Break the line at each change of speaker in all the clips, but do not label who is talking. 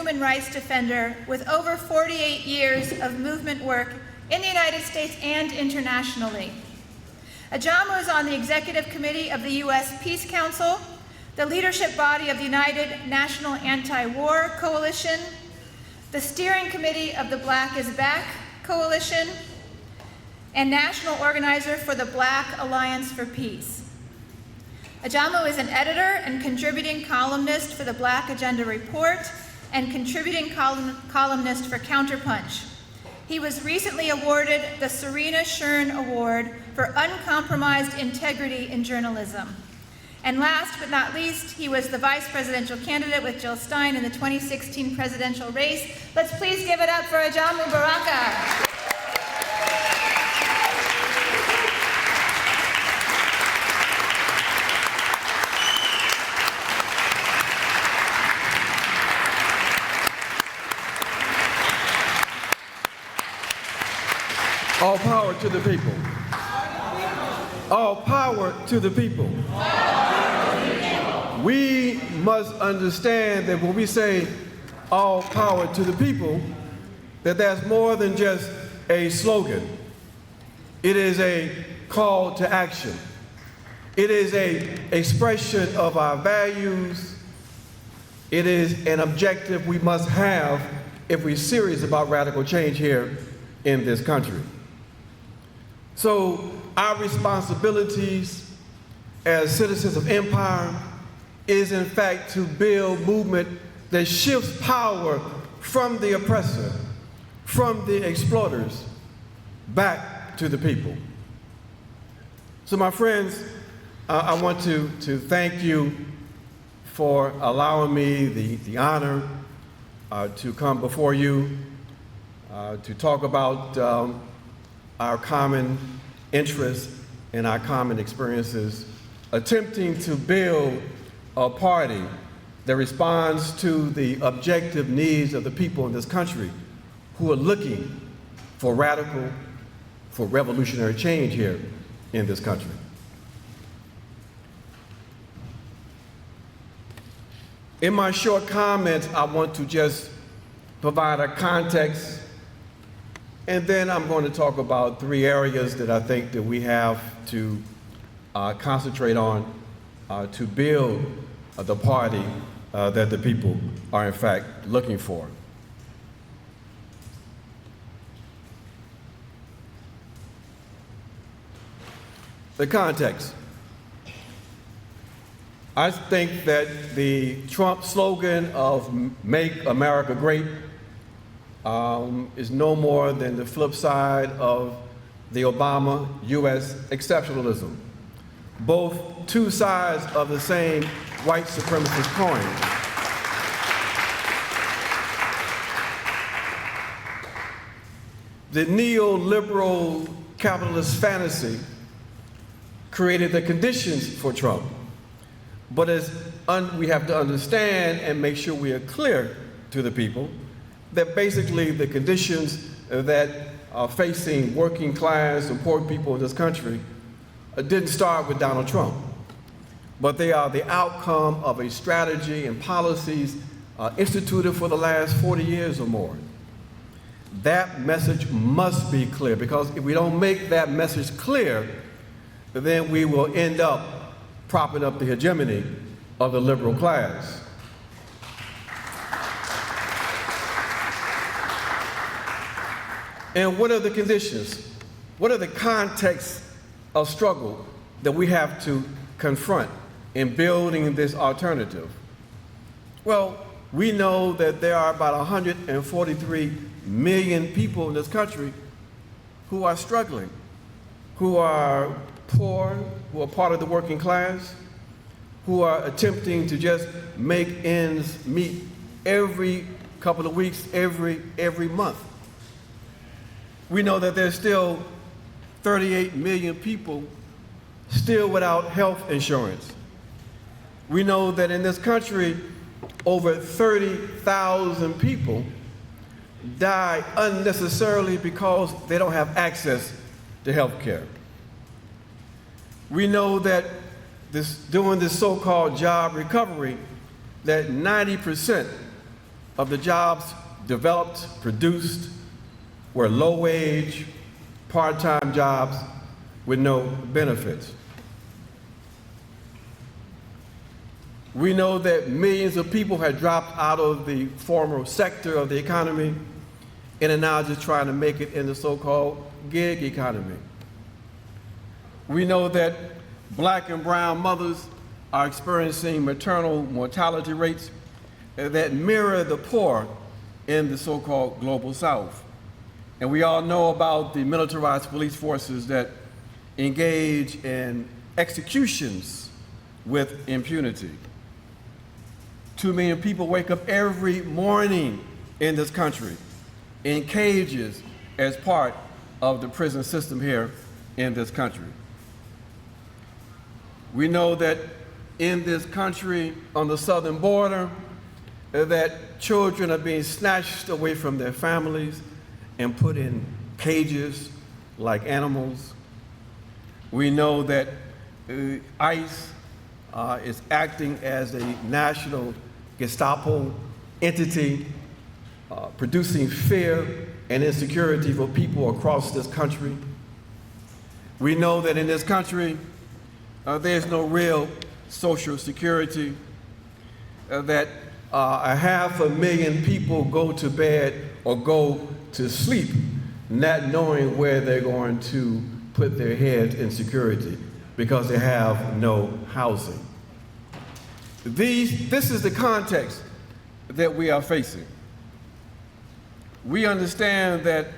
human rights defender with over 48 years of movement work in the United States and internationally. Ajamu is on the Executive Committee of the U.S. Peace Council, the leadership body of the United National Anti-War Coalition, the steering committee of the Black is Back Coalition, and national organizer for the Black Alliance for Peace. Ajamu is an editor and contributing columnist for the Black Agenda Report and contributing columnist for Counterpunch. He was recently awarded the Serena Schern Award for Uncompromised Integrity in Journalism. And last but not least, he was the vice presidential candidate with Jill Stein in the 2016 presidential race. Let's please give it up for Ajamu Baraka.
All power to the people. All power to the people. We must understand that when we say all power to the people, that that's more than just a slogan. It is a call to action. It is an expression of our values. It is an objective we must have if we're serious about radical change here in this country. So our responsibilities as citizens of empire is in fact to build movement that shifts power from the oppressor, from the exploiters, back to the people. So my friends, I want to thank you for allowing me the honor to come before you to talk about our common interests and our common experiences, attempting to build a party that responds to the objective needs of the people in this country who are looking for radical, for revolutionary change here in this country. In my short comments, I want to just provide a context, and then I'm going to talk about three areas that I think that we have to concentrate on to build the party that the people are in fact looking for. The context. I think that the Trump slogan of "Make America Great" is no more than the flip side of the Obama U.S. exceptionalism. Both two sides of the same white supremacist coin. The neoliberal capitalist fantasy created the conditions for Trump. But we have to understand and make sure we are clear to the people that basically the conditions that are facing working class and poor people in this country didn't start with Donald Trump, but they are the outcome of a strategy and policies instituted for the last 40 years or more. That message must be clear, because if we don't make that message clear, then we will end up propping up the hegemony of the liberal class. And what are the conditions? What are the contexts of struggle that we have to confront in building this alternative? Well, we know that there are about 143 million people in this country who are struggling, who are poor, who are part of the working class, who are attempting to just make ends meet every couple of weeks, every month. We know that there's still 38 million people still without health insurance. We know that in this country, over 30,000 people die unnecessarily because they don't have access to health care. We know that during this so-called job recovery, that 90% of the jobs developed, produced, were low-wage, part-time jobs with no benefits. We know that millions of people had dropped out of the formal sector of the economy and are now just trying to make it in the so-called gig economy. We know that black and brown mothers are experiencing maternal mortality rates that mirror the poor in the so-called global South. And we all know about the militarized police forces that engage in executions with impunity. 2 million people wake up every morning in this country in cages as part of the prison system here in this country. We know that in this country, on the southern border, that children are being snatched away from their families and put in cages like animals. We know that ICE is acting as a national Gestapo entity, producing fear and insecurity for people across this country. We know that in this country, there's no real social security, that 500,000 people go to bed or go to sleep not knowing where they're going to put their heads in security because they have no housing. This is the context that we are facing. We understand that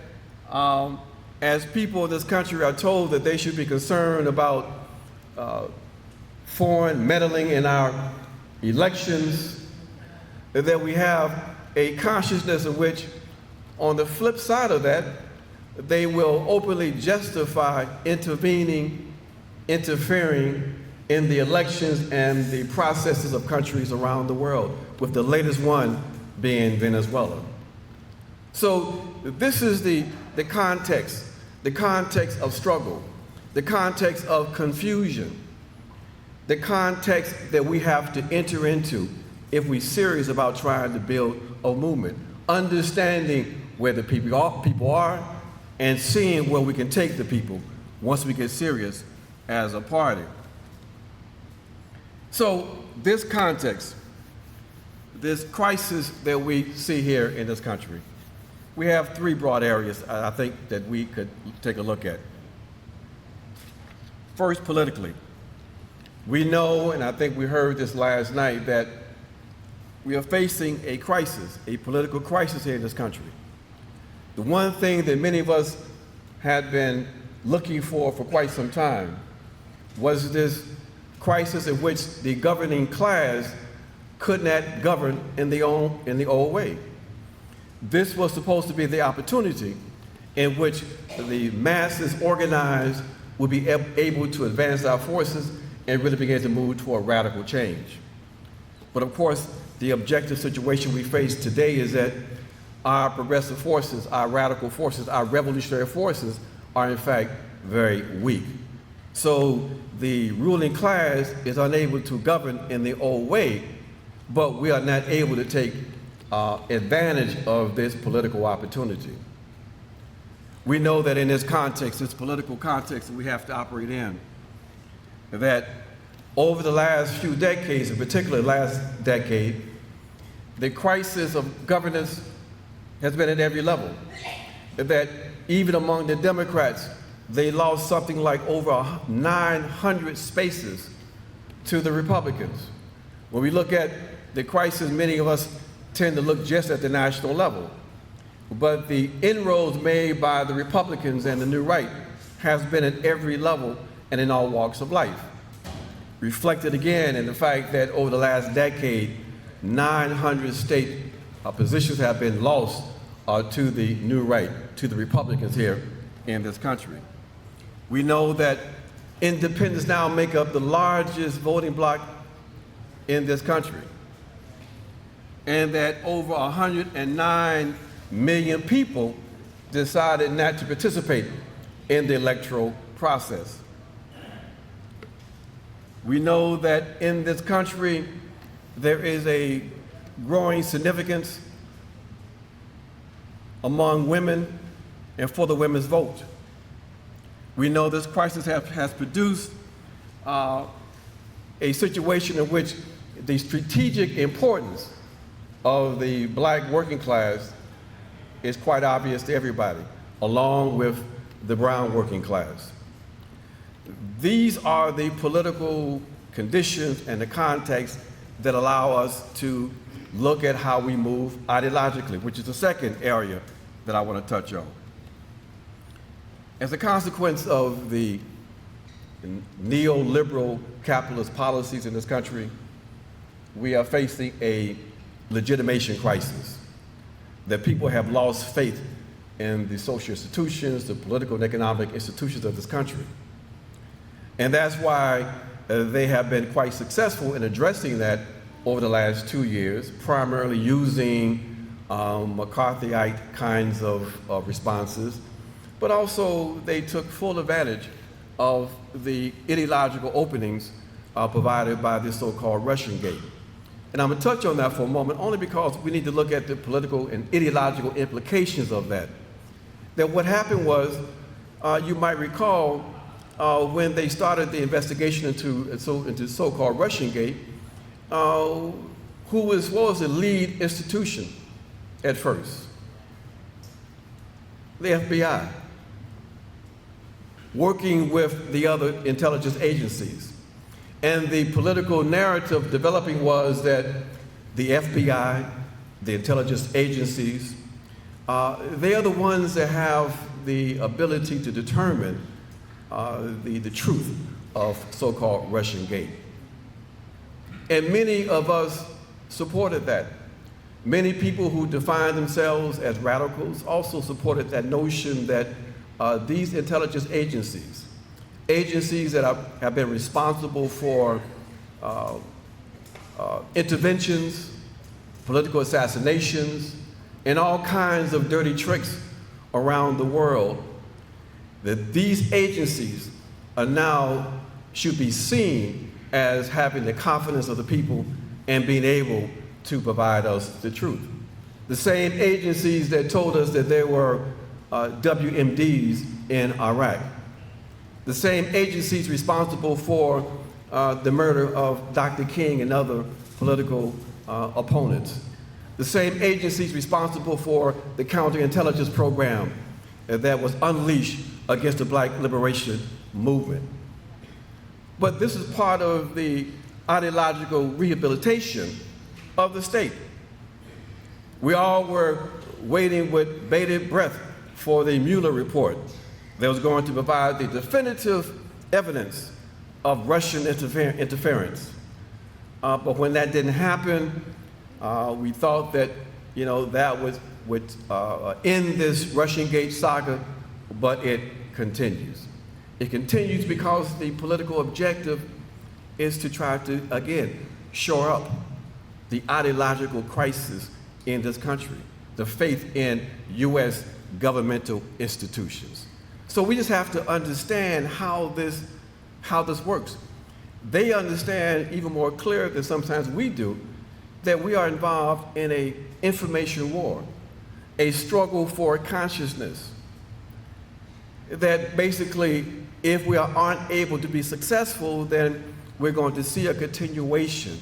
as people in this country are told that they should be concerned about foreign meddling in our elections, that we have a consciousness in which, on the flip side of that, they will openly justify interfering in the elections and the processes of countries around the world, with the latest one being Venezuela. So this is the context of struggle, the context of confusion, the context that we have to enter into if we're serious about trying to build a movement, understanding where the people are and seeing where we can take the people once we get serious as a party. So this context, this crisis that we see here in this country, we have 3 broad areas I think that we could take a look at. First, politically. We know, and I think we heard this last night, that we are facing a crisis, a political crisis here in this country. The one thing that many of us had been looking for quite some time was this crisis in which the governing class could not govern in the old way. This was supposed to be the opportunity in which the masses organized would be able to advance our forces and really begin to move toward radical change. But of course, the objective situation we face today is that our progressive forces, our radical forces, our revolutionary forces are in fact very weak. So the ruling class is unable to govern in the old way, but we are not able to take advantage of this political opportunity. We know that in this context, this political context that we have to operate in, that over the last few decades, in particular last decade, the crisis of governance has been at every level. That even among the Democrats, they lost something like over 900 spaces to the Republicans. When we look at the crisis, many of us tend to look just at the national level. But the inroads made by the Republicans and the New Right has been at every level and in all walks of life. Reflected again in the fact that over the last decade, 900 state positions have been lost to the New Right, to the Republicans here in this country. We know that independents now make up the largest voting bloc in this country, and that over 109 million people decided not to participate in the electoral process. We know that in this country there is a growing significance among women and for the women's vote. We know this crisis has produced a situation in which the strategic importance of the black working class is quite obvious to everybody, along with the brown working class. These are the political conditions and the context that allow us to look at how we move ideologically, which is the second area that I want to touch on. As a consequence of the neoliberal capitalist policies in this country, we are facing a legitimation crisis, that people have lost faith in the social institutions, the political and economic institutions of this country. And that's why they have been quite successful in addressing that over the last 2 years, primarily using McCarthyite kinds of responses, but also they took full advantage of the ideological openings provided by this so-called Russian Gate. And I'm going to touch on that for a moment only because we need to look at the political and ideological implications of that. That what happened was, you might recall, when they started the investigation into so-called Russian Gate, what was the lead institution at first? The FBI, working with the other intelligence agencies. And the political narrative developing was that the FBI, the intelligence agencies, they are the ones that have the ability to determine the truth of so-called Russian Gate. And many of us supported that. Many people who define themselves as radicals also supported that notion that these intelligence agencies that have been responsible for interventions, political assassinations, and all kinds of dirty tricks around the world, that these agencies are now should be seen as having the confidence of the people and being able to provide us the truth. The same agencies that told us that there were WMDs in Iraq. The same agencies responsible for the murder of Dr. King and other political opponents. The same agencies responsible for the counterintelligence program that was unleashed against the Black liberation movement. But this is part of the ideological rehabilitation of the state. We all were waiting with bated breath for the Mueller report that was going to provide the definitive evidence of Russian interference. But when that didn't happen, we thought that, that would end this Russian Gate saga, but it continues. It continues because the political objective is to try to, again, shore up the ideological crisis in this country, the faith in U.S. governmental institutions. So we just have to understand how this works. They understand even more clear than sometimes we do that we are involved in an information war, a struggle for consciousness, that basically if we aren't able to be successful, then we're going to see a continuation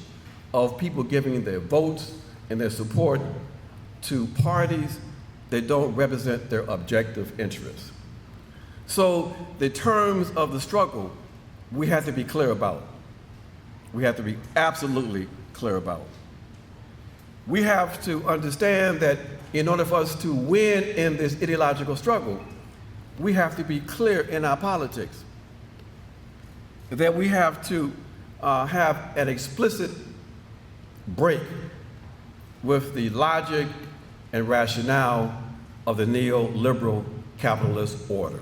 of people giving their votes and their support to parties that don't represent their objective interests. So the terms of the struggle, we have to be clear about. We have to be absolutely clear about. We have to understand that in order for us to win in this ideological struggle, we have to be clear in our politics, that we have to have an explicit break with the logic and rationale of the neoliberal capitalist order.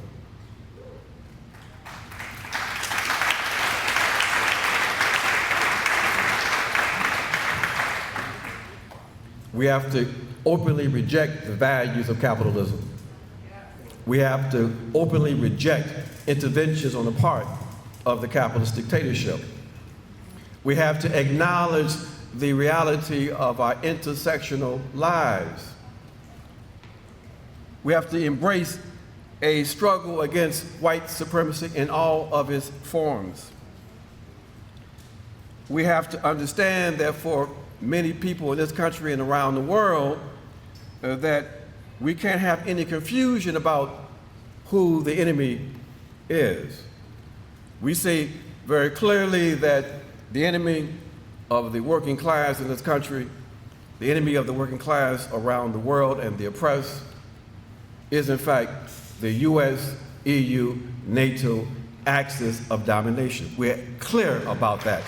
We have to openly reject the values of capitalism. We have to openly reject interventions on the part of the capitalist dictatorship. We have to acknowledge the reality of our intersectional lives. We have to embrace a struggle against white supremacy in all of its forms. We have to understand that for many people in this country and around the world, that we can't have any confusion about who the enemy is. We see very clearly that the enemy of the working class in this country, the enemy of the working class around the world and the oppressed, is in fact the US, EU, NATO axis of domination. We're clear about that.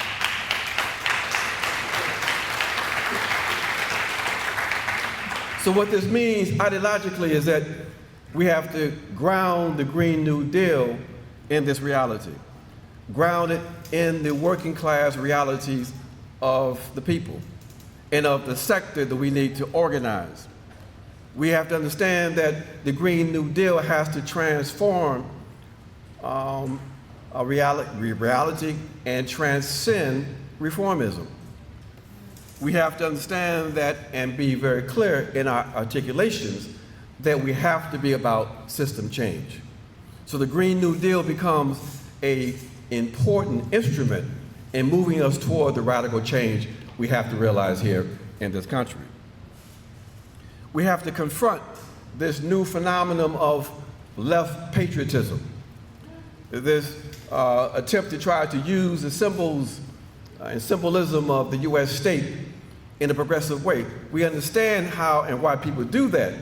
So what this means ideologically is that we have to ground the Green New Deal in this reality, ground it in the working class realities of the people and of the sector that we need to organize. We have to understand that the Green New Deal has to transform a reality and transcend reformism. We have to understand that and be very clear in our articulations that we have to be about system change. So the Green New Deal becomes an important instrument in moving us toward the radical change we have to realize here in this country. We have to confront this new phenomenon of left patriotism, this attempt to try to use the symbols and symbolism of the US state in a progressive way. We understand how and why people do that,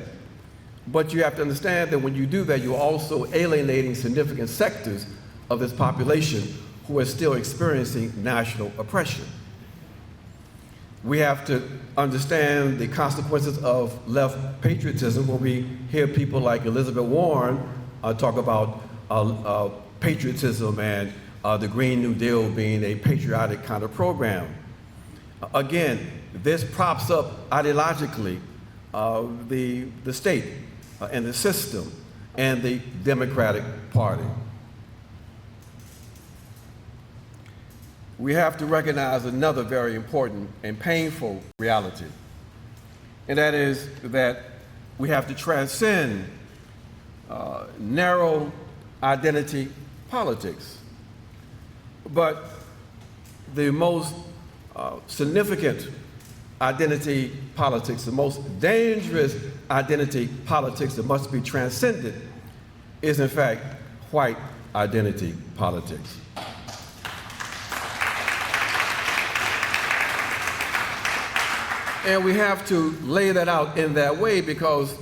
but you have to understand that when you do that, you're also alienating significant sectors of this population who are still experiencing national oppression. We have to understand the consequences of left patriotism when we hear people like Elizabeth Warren talk about patriotism and the Green New Deal being a patriotic kind of program. Again, this props up ideologically the state and the system and the Democratic Party. We have to recognize another very important and painful reality, and that is that we have to transcend narrow identity politics. But the most significant identity politics, the most dangerous identity politics that must be transcended is in fact white identity politics. And we have to lay that out in that way because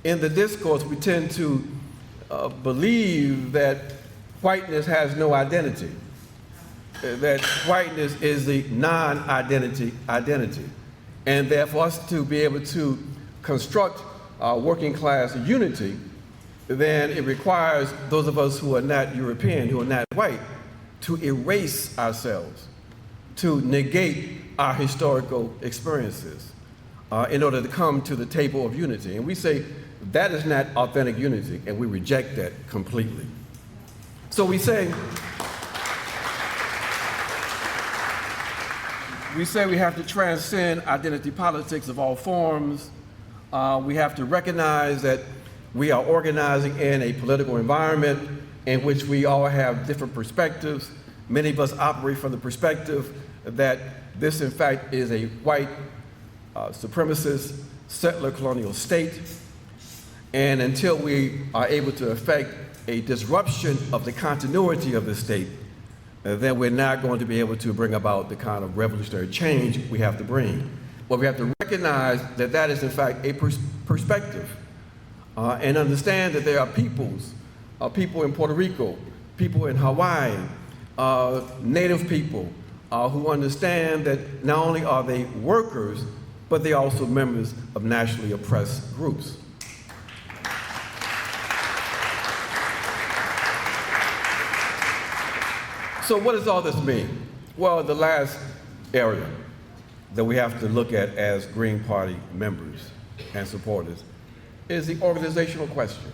in the discourse we tend to believe that whiteness has no identity, that whiteness is the non-identity identity. And therefore, us to be able to construct working class unity, then it requires those of us who are not European, who are not white, to erase ourselves, to negate our historical experiences in order to come to the table of unity. And we say that is not authentic unity, and we reject that completely. So we say we have to transcend identity politics of all forms. We have to recognize that we are organizing in a political environment in which we all have different perspectives. Many of us operate from the perspective that this, in fact, is a white supremacist settler colonial state. And until we are able to effect a disruption of the continuity of the state, then we're not going to be able to bring about the kind of revolutionary change we have to bring. But we have to recognize that that is, in fact, a perspective and understand that there are peoples, people in Puerto Rico, people in Hawaii, Native people, who understand that not only are they workers, but they're also members of nationally oppressed groups. So what does all this mean? Well, the last area that we have to look at as Green Party members and supporters is the organizational question.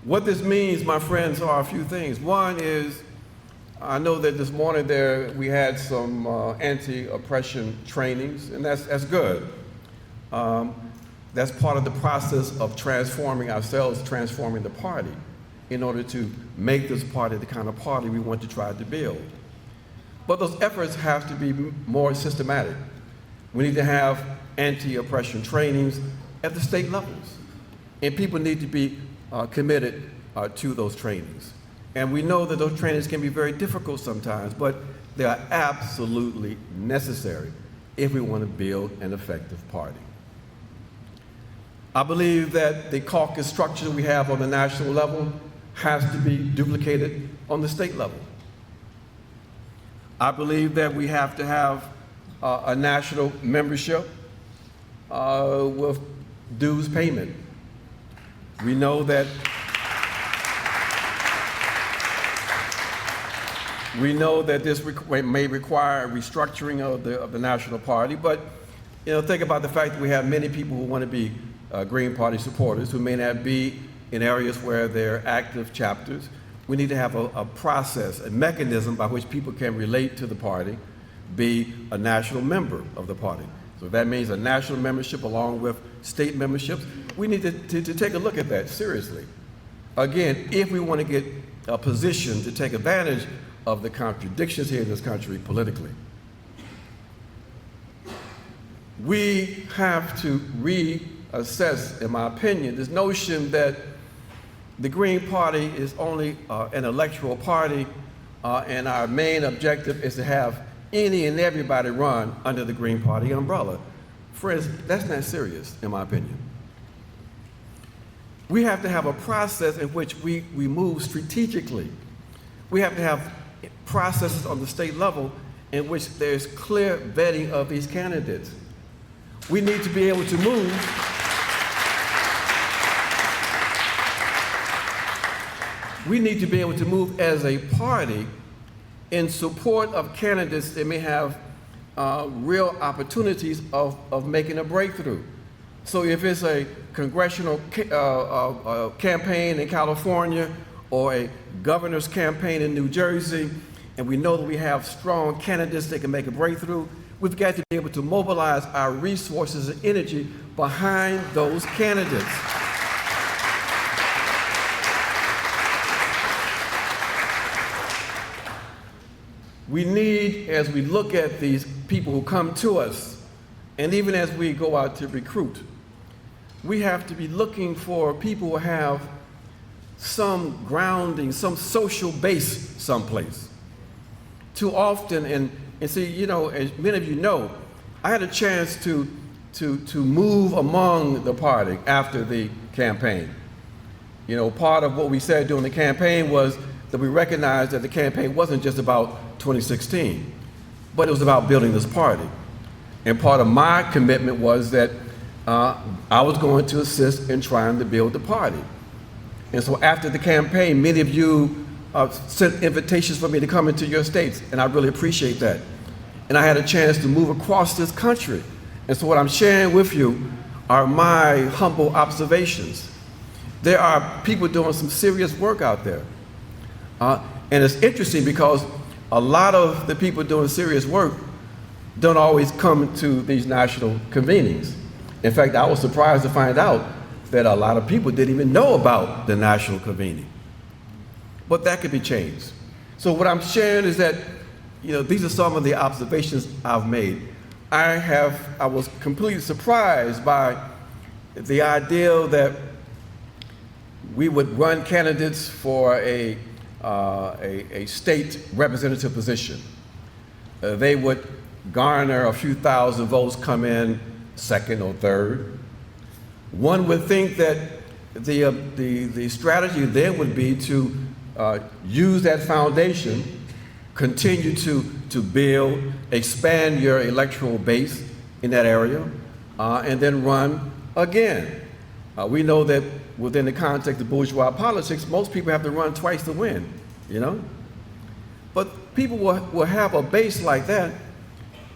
What this means, my friends, are a few things. One is, I know that this morning we had some anti-oppression trainings, and that's good. That's part of the process of transforming ourselves, transforming the party, in order to make this party the kind of party we want to try to build. But those efforts have to be more systematic. We need to have anti-oppression trainings at the state levels, and people need to be committed to those trainings. And we know that those trainings can be very difficult sometimes, but they are absolutely necessary if we want to build an effective party. I believe that the caucus structure we have on the national level has to be duplicated on the state level. I believe that we have to have a national membership with dues payment. We know that this may require a restructuring of the national party, but think about the fact that we have many people who want to be Green Party supporters who may not be in areas where they're active chapters. We need to have a process, a mechanism by which people can relate to the party, be a national member of the party. So that means a national membership along with state memberships. We need to take a look at that seriously. Again, if we want to get a position to take advantage of the contradictions here in this country politically. We have to reassess, in my opinion, this notion that the Green Party is only an electoral party, and our main objective is to have any and everybody run under the Green Party umbrella. Friends, that's not serious, in my opinion. We have to have a process in which we move strategically. We have to have processes on the state level in which there's clear vetting of these candidates. We need to be able to move as a party in support of candidates that may have real opportunities of making a breakthrough. So if it's a congressional campaign in California or a governor's campaign in New Jersey, and we know that we have strong candidates that can make a breakthrough, we've got to be able to mobilize our resources and energy behind those candidates. We need, as we look at these people who come to us, and even as we go out to recruit, we have to be looking for people who have some grounding, some social base someplace. Too often, and see, as many of you know, I had a chance to move among the party after the campaign. Part of what we said during the campaign was that we recognized that the campaign wasn't just about 2016, but it was about building this party. And part of my commitment was that I was going to assist in trying to build the party. And so after the campaign, many of you sent invitations for me to come into your states, and I really appreciate that. And I had a chance to move across this country. And so what I'm sharing with you are my humble observations. There are people doing some serious work out there. And it's interesting because a lot of the people doing serious work don't always come to these national convenings. In fact, I was surprised to find out that a lot of people didn't even know about the national convening. But that could be changed. So what I'm sharing is that, these are some of the observations I've made. I was completely surprised by the idea that we would run candidates for a state representative position. They would garner a few thousand votes, come in second or third. One would think that the strategy then would be to use that foundation, continue to build, expand your electoral base in that area, and then run again. We know that within the context of bourgeois politics, most people have to run twice to win, But people will have a base like that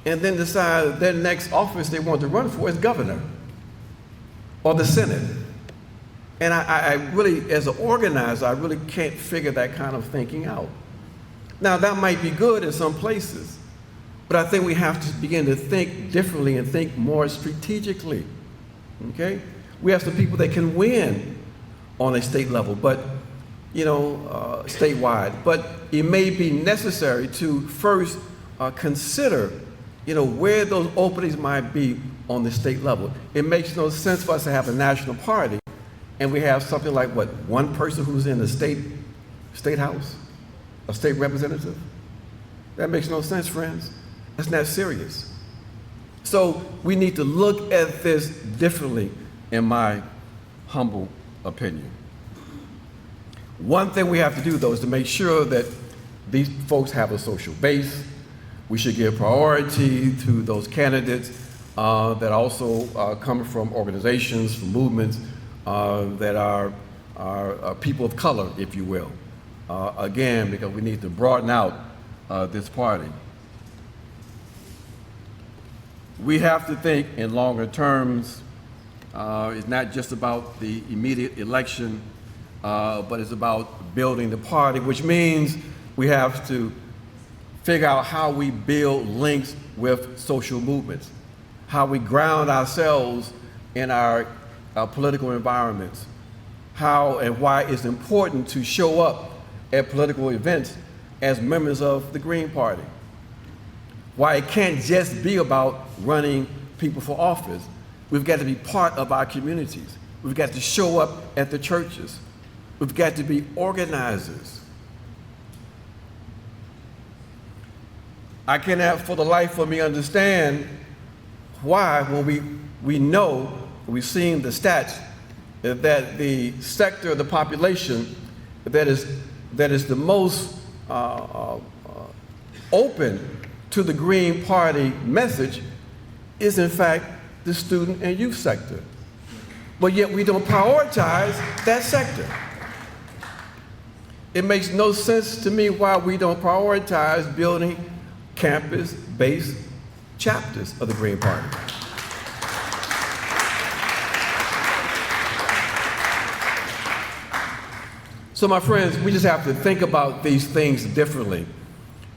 and then decide their next office they want to run for is governor or the Senate. And I really, as an organizer, I really can't figure that kind of thinking out. Now, that might be good in some places, but I think we have to begin to think differently and think more strategically. Okay? We have some people that can win on a state level, but, statewide. But it may be necessary to first consider, where those openings might be on the state level. It makes no sense for us to have a national party and we have something like, one person who's in the state house, a state representative? That makes no sense, friends. That's not serious. So we need to look at this differently, in my humble opinion. One thing we have to do, though, is to make sure that these folks have a social base. We should give priority to those candidates that also come from organizations, from movements that are people of color, if you will. Again, because we need to broaden out this party. We have to think in longer terms. It's not just about the immediate election, but it's about building the party, which means we have to figure out how we build links with social movements, how we ground ourselves in our political environments, how and why it's important to show up at political events as members of the Green Party, why it can't just be about running people for office. We've got to be part of our communities. We've got to show up at the churches. We've got to be organizers. I cannot for the life of me understand why, when we know, we've seen the stats, that the sector of the population that is the most open to the Green Party message is in fact the student and youth sector. But yet we don't prioritize that sector. It makes no sense to me why we don't prioritize building campus-based chapters of the Green Party. So my friends, we just have to think about these things differently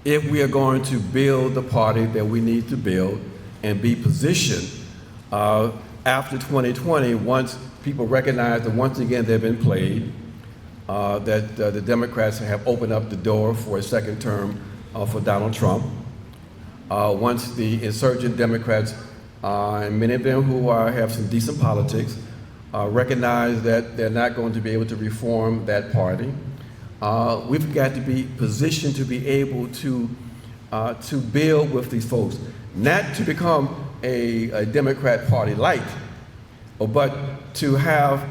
if we are going to build the party that we need to build and be positioned after 2020, once people recognize that once again they've been played, that the Democrats have opened up the door for a second term for Donald Trump. Once the insurgent Democrats, and many of them who have some decent politics, recognize that they're not going to be able to reform that party, we've got to be positioned to be able to build with these folks, not to become a Democrat Party light, but to have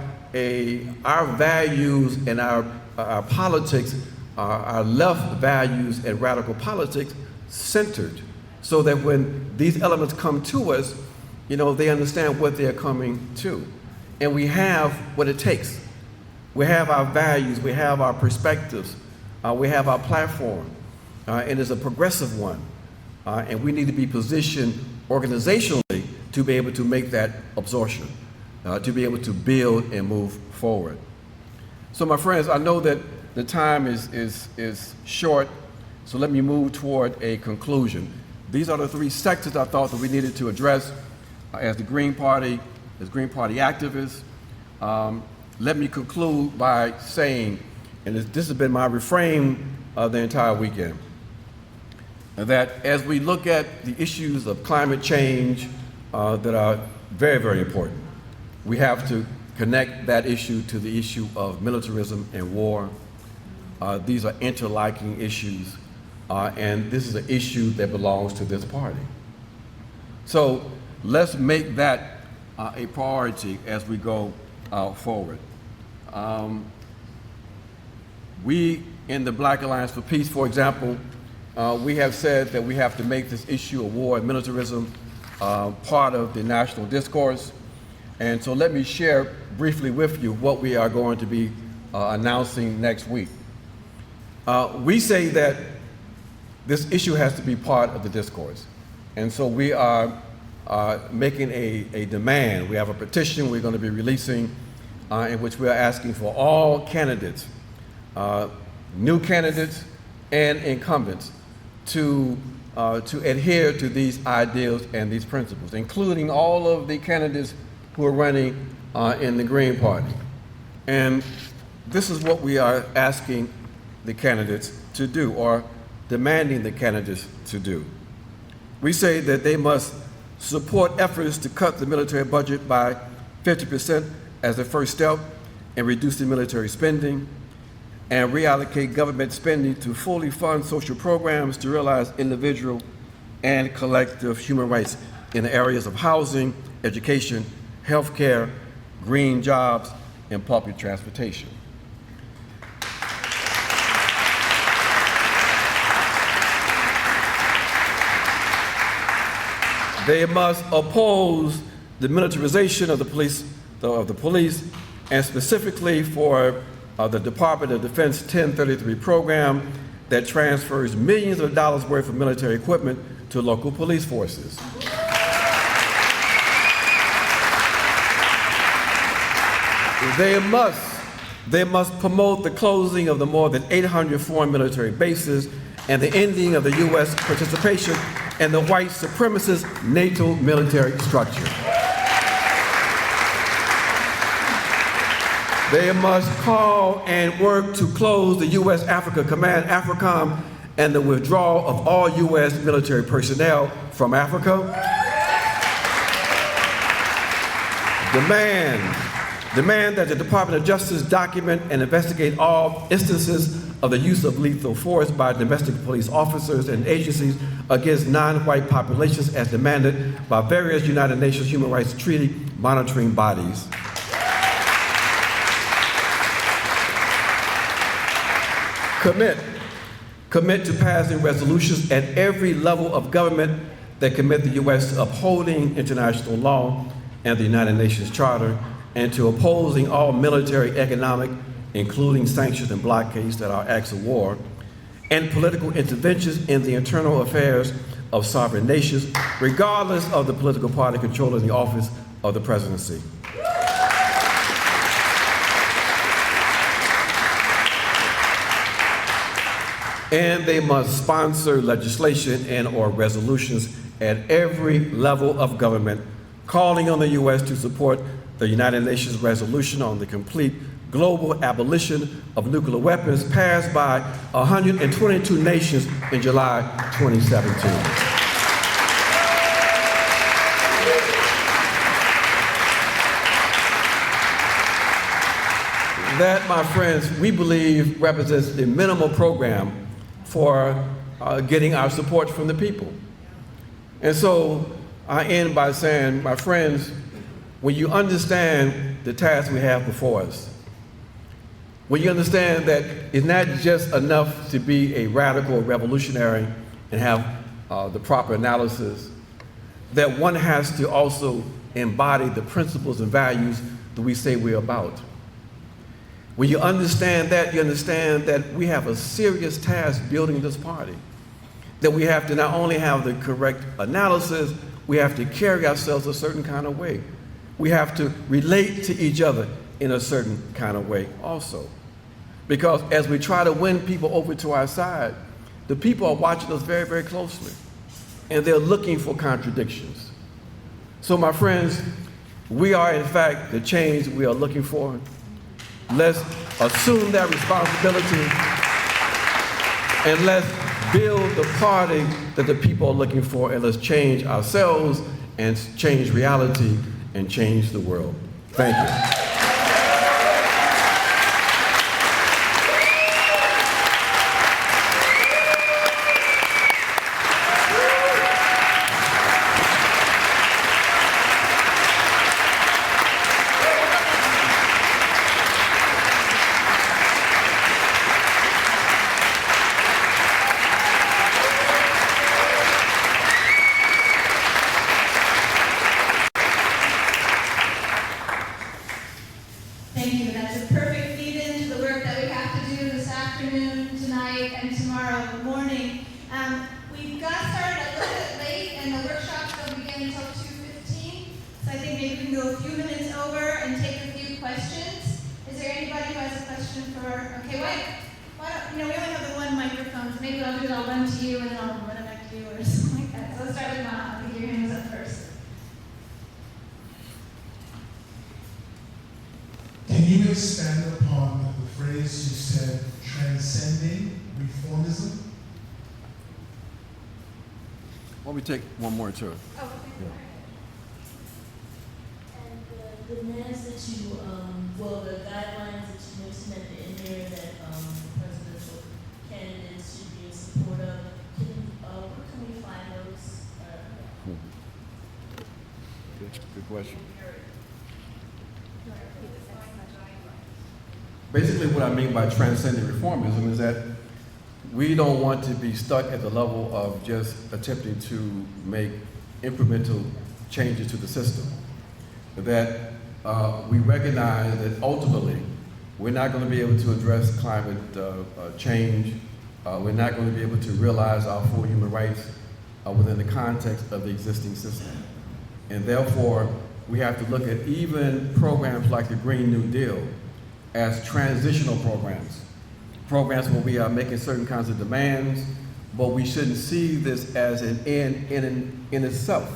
our values and our politics, our left values and radical politics centered, so that when these elements come to us, they understand what they're coming to. And we have what it takes. We have our values, we have our perspectives, we have our platform, and it's a progressive one. And we need to be positioned organizationally to be able to make that absorption, to be able to build and move forward. So my friends, I know that the time is short, so let me move toward a conclusion. These are the three sectors I thought that we needed to address as the Green Party, as Green Party activists. Let me conclude by saying, and this has been my refrain the entire weekend, that as we look at the issues of climate change that are very, very important, we have to connect that issue to the issue of militarism and war. These are interlocking issues, and this is an issue that belongs to this party. So let's make that a priority as we go forward. We in the Black Alliance for Peace, for example, we have said that we have to make this issue of war and militarism part of the national discourse. And so let me share briefly with you what we are going to be announcing next week. We say that this issue has to be part of the discourse. And so we are making a demand. We have a petition we're going to be releasing in which we are asking for all candidates, new candidates and incumbents, to adhere to these ideals and these principles, including all of the candidates who are running in the Green Party. And this is what we are asking the candidates to do, or demanding the candidates to do. We say that they must support efforts to cut the military budget by 50% as the first step in reducing military spending, and reallocate government spending to fully fund social programs to realize individual and collective human rights in the areas of housing, education, healthcare, green jobs, and public transportation. They must oppose the militarization of the police, and specifically for the Department of Defense 1033 program that transfers millions of dollars worth of military equipment to local police forces. They must promote the closing of the more than 800 foreign military bases and the ending of the U.S. participation in the white supremacist NATO military structure. They must call and work to close the U.S. Africa Command, AFRICOM, and the withdrawal of all U.S. military personnel from Africa. Demand that the Department of Justice document and investigate all instances of the use of lethal force by domestic police officers and agencies against non-white populations as demanded by various United Nations Human Rights Treaty monitoring bodies. Commit to passing resolutions at every level of government that commit the U.S. to upholding international law and the United Nations Charter, and to opposing all military, economic, including sanctions and blockades that are acts of war, and political interventions in the internal affairs of sovereign nations, regardless of the political party controlling the office of the presidency. And they must sponsor legislation and/or resolutions at every level of government, calling on the U.S. to support the United Nations resolution on the complete global abolition of nuclear weapons passed by 122 nations in July 2017. That, my friends, we believe represents the minimal program for getting our support from the people. And so I end by saying, my friends, when you understand the task we have before us, when you understand that it's not just enough to be a radical revolutionary and have the proper analysis, that one has to also embody the principles and values that we say we're about. When you understand that, you understand that we have a serious task building this party, that we have to not only have the correct analysis, we have to carry ourselves a certain kind of way. We have to relate to each other in a certain kind of way also. Because as we try to win people over to our side, the people are watching us very, very closely. And they're looking for contradictions. So my friends, we are in fact the change we are looking for. Let's assume that responsibility and let's build the party that the people are looking for, and let's change ourselves and change reality and change the world. Thank you.
you expand upon the phrase you said, transcending reformism?
Why don't we take one more turn?
Oh, okay.
And the demands that you, the guidelines that you mentioned at the end there that presidential candidates should be in support of, where can we find those?
Good question. Basically, what I mean by transcending reformism is that we don't want to be stuck at the level of just attempting to make incremental changes to the system. That we recognize that ultimately we're not going to be able to address climate change. We're not going to be able to realize our full human rights within the context of the existing system. And therefore, we have to look at even programs like the Green New Deal as transitional programs where we are making certain kinds of demands, but we shouldn't see this as an end in itself.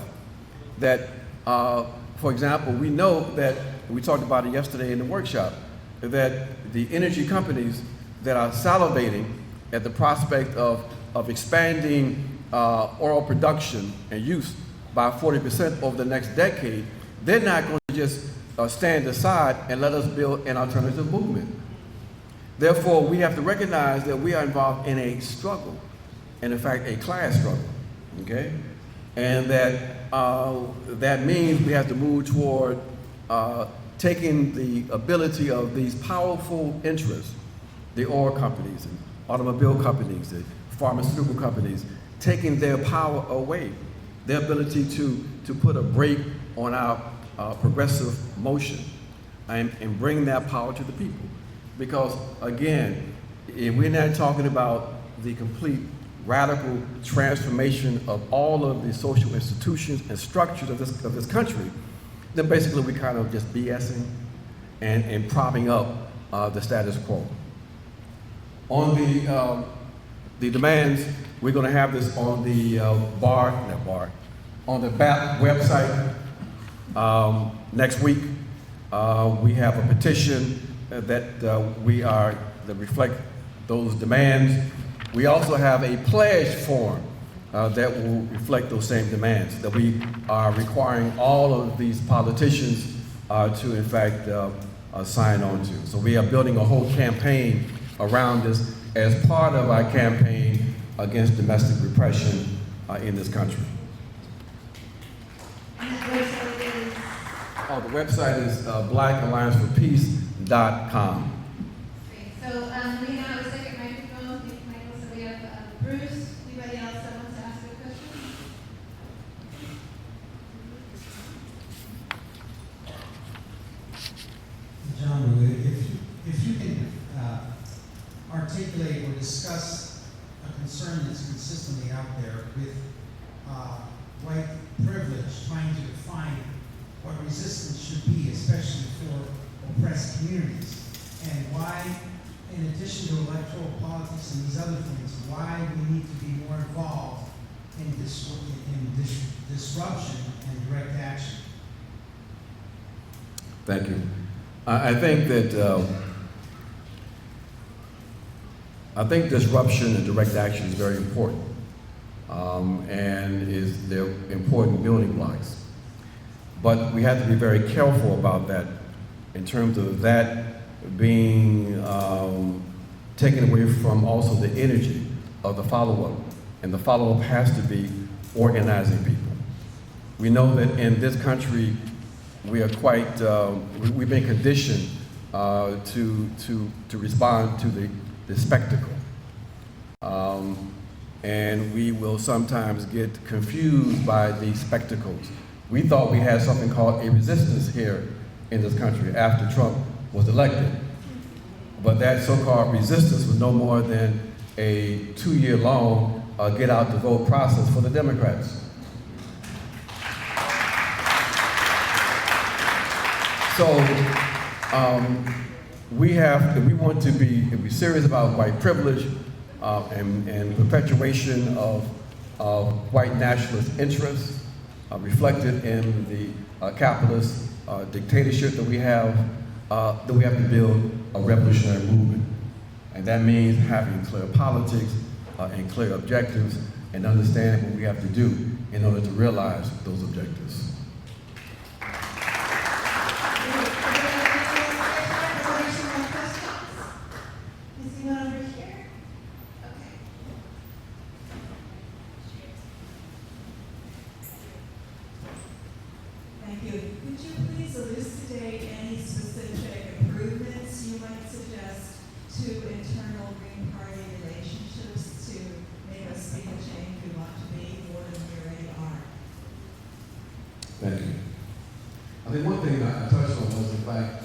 That, for example, we know that, we talked about it yesterday in the workshop, that the energy companies that are salivating at the prospect of expanding oil production and use by 40% over the next decade, they're not going to just stand aside and let us build an alternative movement. Therefore, we have to recognize that we are involved in a struggle, and in fact, a class struggle, okay? And that that means we have to move toward taking the ability of these powerful interests, the oil companies and automobile companies, the pharmaceutical companies, taking their power away, their ability to put a brake on our progressive motion and bring that power to the people. Because again, if we're not talking about the complete radical transformation of all of the social institutions and structures of this country, then basically we kind of just BSing and propping up the status quo. On the demands, we're going to have this on the on the BAP website next week. We have a petition that reflect those demands. We also have a pledge form that will reflect those same demands that we are requiring all of these politicians to in fact sign on to. So we are building a whole campaign around this as part of our campaign against domestic repression in this country. Oh, the website is blackallianceforpeace.com.
Great. So we have a second microphone. Michael, so we have Bruce. Anybody else that wants to ask a question?
John, if you can articulate or discuss a concern that's consistently out there with white privilege trying to define what resistance should be, especially for oppressed communities, and why, in addition to electoral politics and these other things, why we need to be more involved in disruption and direct action.
Thank you. I think that disruption and direct action is very important, and they're important building blocks. But we have to be very careful about that in terms of that being taken away from also the energy of the follow-up. And the follow-up has to be organizing people. We know that in this country, we are quite, we've been conditioned to respond to the spectacle. And we will sometimes get confused by these spectacles. We thought we had something called a resistance here in this country after Trump was elected. But that so-called resistance was no more than a 2-year-long get out the vote process for the Democrats. So if we want to be serious about white privilege and perpetuation of white nationalist interests, reflected in the capitalist dictatorship that we have, that we have to build a revolutionary movement. And that means having clear politics and clear objectives and understanding what we have to do in order to realize those objectives.
Thank you. Could you please elucidate any specific improvements you might suggest to internal Green Party relationships to make us be the change we want to be more than we already are?
Thank you. I think one thing I touched on was the fact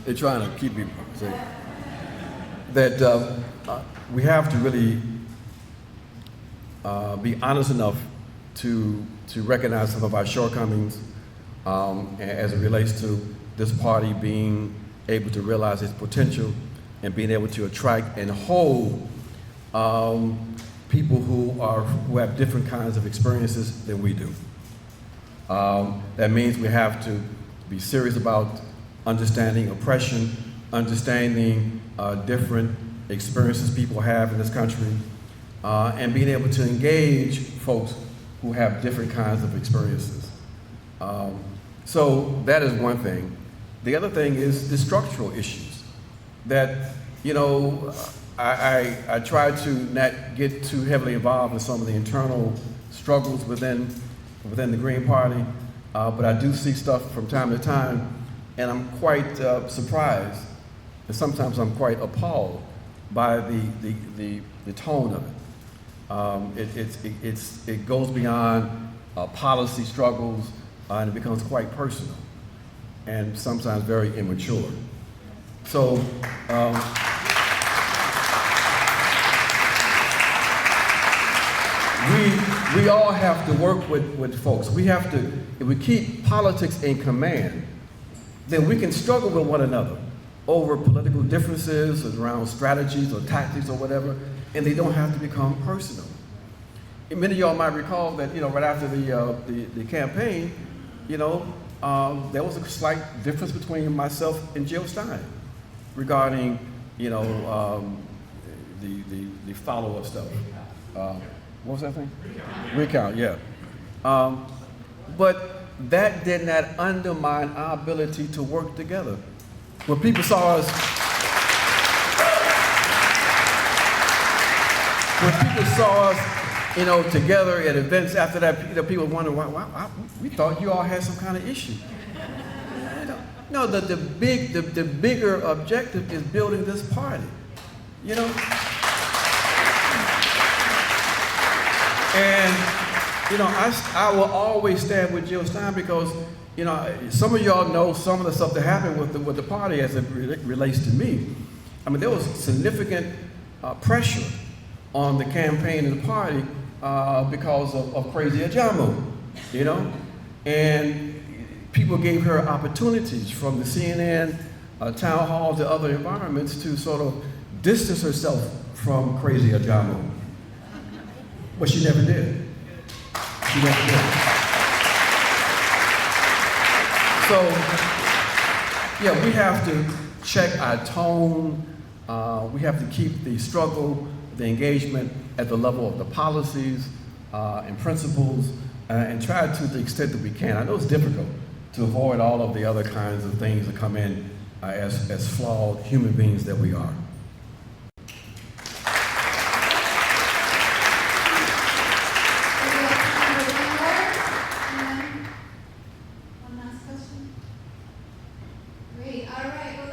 they're trying to keep people safe. That we have to really be honest enough to recognize some of our shortcomings as it relates to this party being able to realize its potential and being able to attract and hold people who have different kinds of experiences than we do. That means we have to be serious about understanding oppression, understanding different experiences people have in this country, and being able to engage folks who have different kinds of experiences. So that is one thing. The other thing is the structural issues that, I try to not get too heavily involved in some of the internal struggles within the Green Party, but I do see stuff from time to time, and I'm quite surprised, and sometimes I'm quite appalled by the tone of it. It goes beyond policy struggles, and it becomes quite personal, and sometimes very immature. So. We all have to work with folks. We have to, if we keep politics in command, then we can struggle with one another over political differences around strategies or tactics or whatever, and they don't have to become personal. And many of y'all might recall that, right after the campaign, there was a slight difference between myself and Jill Stein regarding, the follow-up stuff. What was that thing? Recount, yeah. But that did not undermine our ability to work together. When people saw us, together at events after that, people wonder why we thought you all had some kind of issue. No, the bigger objective is building this party. And, I will always stand with Jill Stein because, some of y'all know some of the stuff that happened with the party as it relates to me. I mean, there was significant pressure on the campaign and the party because of Crazy Ajamu, and people gave her opportunities from the CNN town hall to other environments to sort of distance herself from Crazy Ajamu. But she never did. She never did. So, we have to check our tone. We have to keep the struggle, the engagement at the level of the policies and principles, and try to the extent that we can. I know it's difficult to avoid all of the other kinds of things that come in as flawed human beings that we are.
One last question? Great. All right.